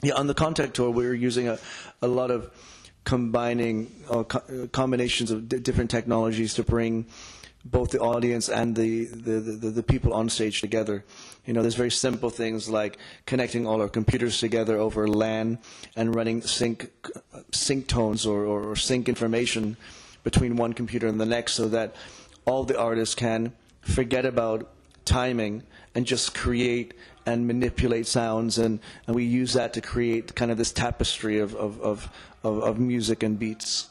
Yeah, on the Contakt tour, we were using a lot of combining combinations of different technologies to bring both the audience and the people on stage together. You know, there's very simple things like connecting all our computers together over LAN and running sync tones or sync information between one computer and the next, so that all the artists can forget about timing and just create and manipulate sounds, and we use that to create kind of this tapestry of music and beats.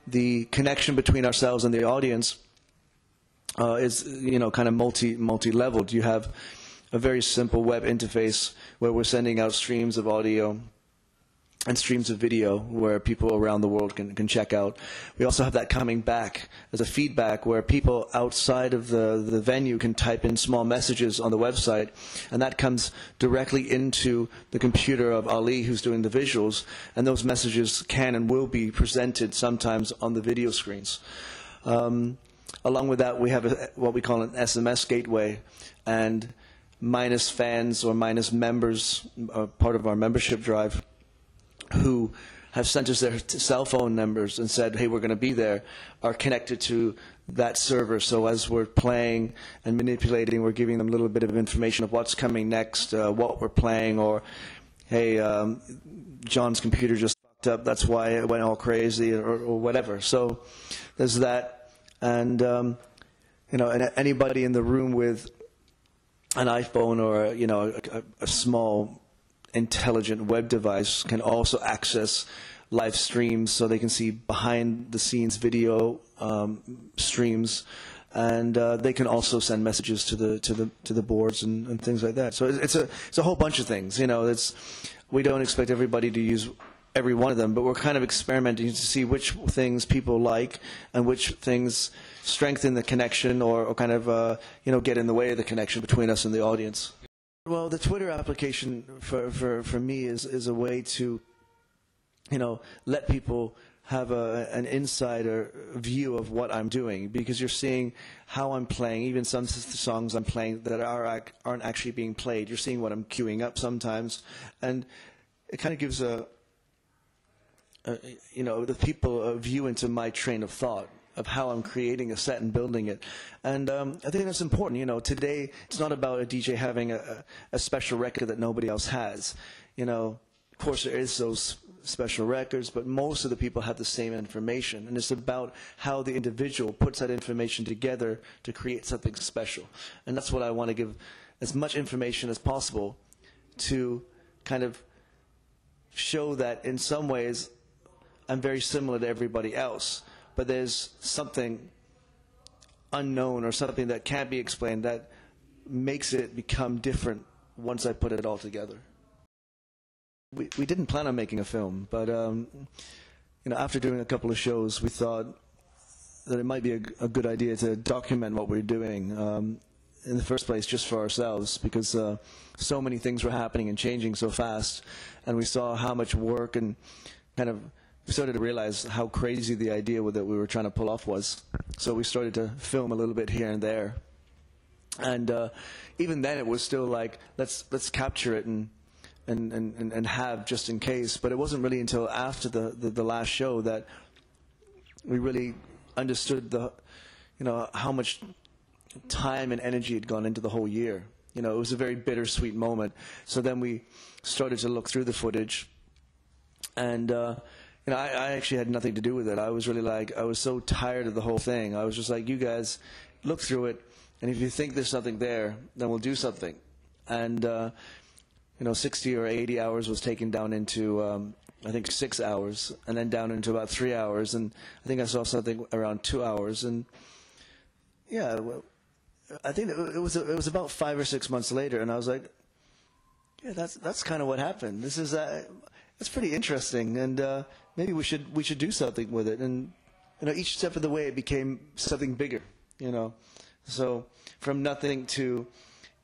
The connection between ourselves and the audience is, you know, kind of multi-leveled. You have a very simple web interface where we're sending out streams of audio and streams of video where people around the world can check out. We also have that coming back as a feedback where people outside of the venue can type in small messages on the website, and that comes directly into the computer of Ali, who's doing the visuals, and those messages can and will be presented sometimes on the video screens. Along with that, we have what we call an SMS gateway, and minus fans or minus members, part of our membership drive, who have sent us their cell phone numbers and said, hey, we're going to be there, are connected to that server. So as we're playing and manipulating, we're giving them a little bit of information of what's coming next, what we're playing, or, hey, John's computer just fucked up, that's why it went all crazy, or whatever. So there's that. And, you know, and anybody in the room with an iPhone or, you know, a small intelligent web device can also access live streams, so they can see behind the scenes video streams, and they can also send messages to the boards and things like that. So it's a whole bunch of things. You know, we don't expect everybody to use every one of them, but we're kind of experimenting to see which things people like and which things strengthen the connection or kind of you know, get in the way of the connection between us and the audience. Well, the Twitter application for me is a way to, you know, let people have an insider view of what I'm doing, because you're seeing how I'm playing, even some songs I'm playing that aren't actually being played. You're seeing what I'm queuing up sometimes, and it kind of gives you know, the people a view into my train of thought of how I'm creating a set and building it. And I think that's important. You know, today it's not about a DJ having a special record that nobody else has. You know, of course there is those special records, but most of the people have the same information, and it's about how the individual puts that information together to create something special. And that's what I want to give as much information as possible to kind of show that in some ways I'm very similar to everybody else, but there's something unknown or something that can't be explained that makes it become different once I put it all together. We didn't plan on making a film, but you know, after doing a couple of shows, we thought that it might be a good idea to document what we're doing in the first place, just for ourselves, because so many things were happening and changing so fast, and we saw how much work and kind of we started to realize how crazy the idea that we were trying to pull off was. So we started to film a little bit here and there, and even then it was still like, let's capture it and have just in case. But it wasn't really until after the last show that we really understood you know, how much time and energy had gone into the whole year. You know, it was a very bittersweet moment. So then we started to look through the footage, and you know, I actually had nothing to do with it. I was really like, I was so tired of the whole thing. I was just like, you guys look through it, and if you think there's something there, then we'll do something. And you know, 60 or 80 hours was taken down into I think 6 hours, and then down into about 3 hours, and I think I saw something around 2 hours. And yeah, well, I think it was about 5 or 6 months later, and I was like, yeah, that's kind of what happened. This is it's pretty interesting, and maybe we should do something with it. And you know, each step of the way it became something bigger. You know, so from nothing to,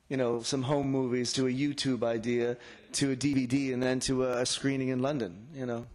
you know, some home movies, to a YouTube idea, to a DVD, and then to a screening in London. You know.